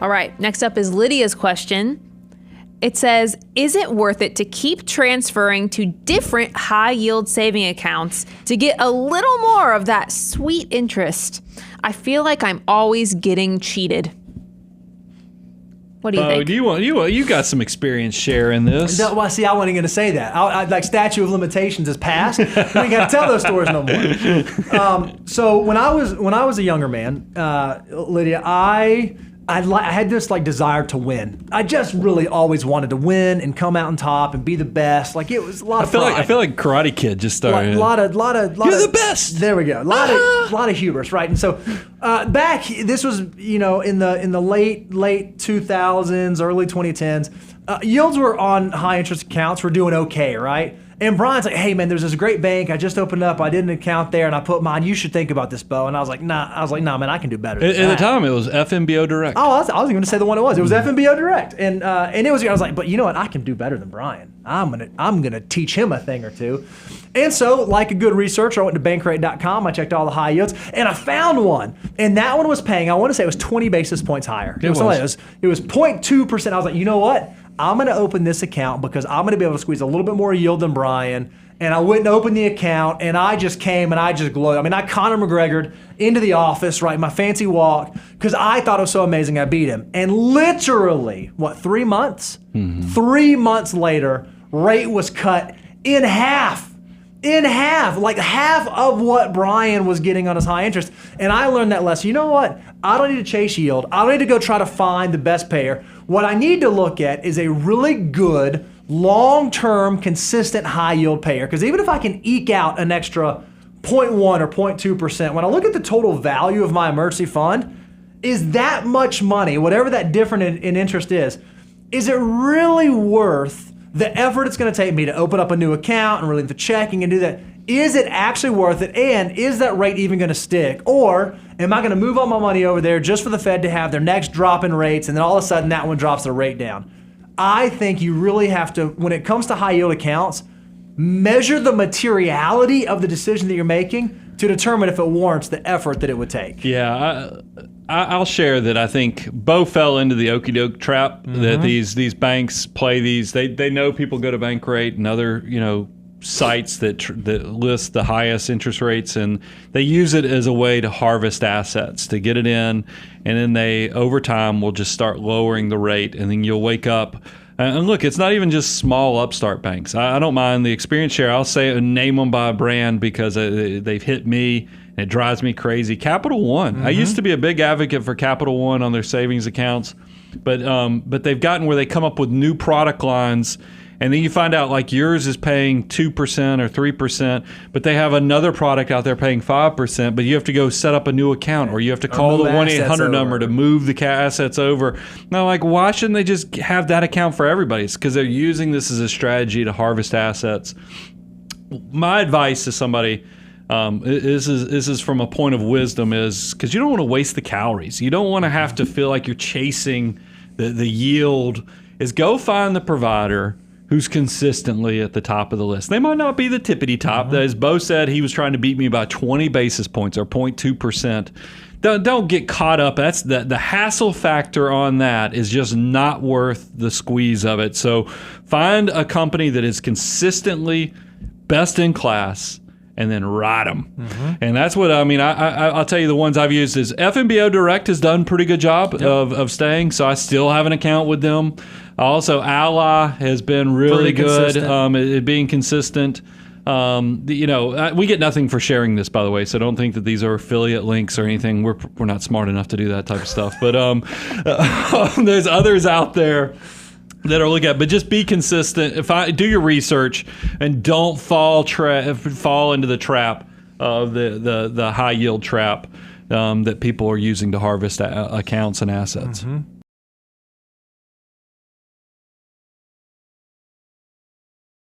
All right, next up is Lydia's question. It says, is it worth it to keep transferring to different high-yield saving accounts to get a little more of that sweet interest? I feel like I'm always getting cheated. What do you think? You got some experience sharing this. No, well, see, I wasn't going to say that. Like statute of limitations is passed. We ain't got to tell those stories no more. So when I was a younger man, Lydia, I had this like desire to win. I just really always wanted to win and come out on top and be the best. Like it was a lot of pride. I feel like Karate Kid just started. Lot of You're the best. There we go. A lot of hubris, right? And so back, this was in the late 2000s, early 2010s. Yields were on high interest accounts. We're doing okay, right? And Brian's like, hey man, there's this great bank I just opened up. I did an account there and I put mine. You should think about this, Bo. And I was like, nah. Man, I can do better than that. At the time, it was FMBO Direct. Oh, I was going to say the one it was. It was FMBO Direct, and it was. I was like, but you know what? I can do better than Brian. I'm gonna teach him a thing or two. And so, like a good researcher, I went to Bankrate.com. I checked all the high yields, and I found one. And that one was paying. I want to say it was 20 basis points higher. It was 0.2%. I was like, you know what? I'm going to open this account because I'm going to be able to squeeze a little bit more yield than Brian. And I went and opened the account, and I just came and I just glowed. I mean, I Conor McGregor'd into the office, right, my fancy walk, because I thought it was so amazing I beat him. And literally, 3 months? Mm-hmm. 3 months later, rate was cut in half. Like half of what Brian was getting on his high interest. And I learned that lesson. You know what? I don't need to chase yield. I don't need to go try to find the best payer. What I need to look at is a really good, long-term, consistent high yield payer. Because even if I can eke out an extra 0.1 or 0.2%, when I look at the total value of my emergency fund, is that much money, whatever that difference in interest is it really worth the effort it's going to take me to open up a new account and relieve the checking and do that? Is it actually worth it? And is that rate even going to stick? Or am I going to move all my money over there just for the Fed to have their next drop in rates and then all of a sudden that one drops the rate down? I think you really have to, when it comes to high yield accounts, measure the materiality of the decision that you're making to determine if it warrants the effort that it would take. Yeah, I'll share that I think Bo fell into the okie doke trap, mm-hmm. that these banks play these. They know people go to Bankrate and other sites that list the highest interest rates, and they use it as a way to harvest assets, to get it in, and then they over time will just start lowering the rate, and then you'll wake up. And look, it's not even just small upstart banks. I don't mind the experience share. I'll say name them by brand because they've hit me. It drives me crazy. Capital One. Mm-hmm. I used to be a big advocate for Capital One on their savings accounts, but they've gotten where they come up with new product lines, and then you find out like yours is paying 2% or 3%, but they have another product out there paying 5%, but you have to go set up a new account, or you have to call the 1-800 number to move the assets over. Now, like, why shouldn't they just have that account for everybody? It's because they're using this as a strategy to harvest assets. My advice to somebody, this is from a point of wisdom, is because you don't want to waste the calories. You don't want to have to feel like you're chasing the yield. Is go find the provider who's consistently at the top of the list. They might not be the tippity top. Mm-hmm. As Bo said, he was trying to beat me by 20 basis points or 0.2%. Don't get caught up. That's the hassle factor on that is just not worth the squeeze of it. So find a company that is consistently best in class, and then ride them. Mm-hmm. And that's what I mean. I'll tell you the ones I've used is FMBO Direct has done a pretty good job of staying, so I still have an account with them. Also, Ally has been really good at being consistent. We get nothing for sharing this, by the way, so don't think that these are affiliate links or anything. We're not smart enough to do that type of stuff. But there's others out there that are looking at, but just be consistent. Do your research and don't fall into the trap of the high yield trap that people are using to harvest accounts and assets. Mm-hmm.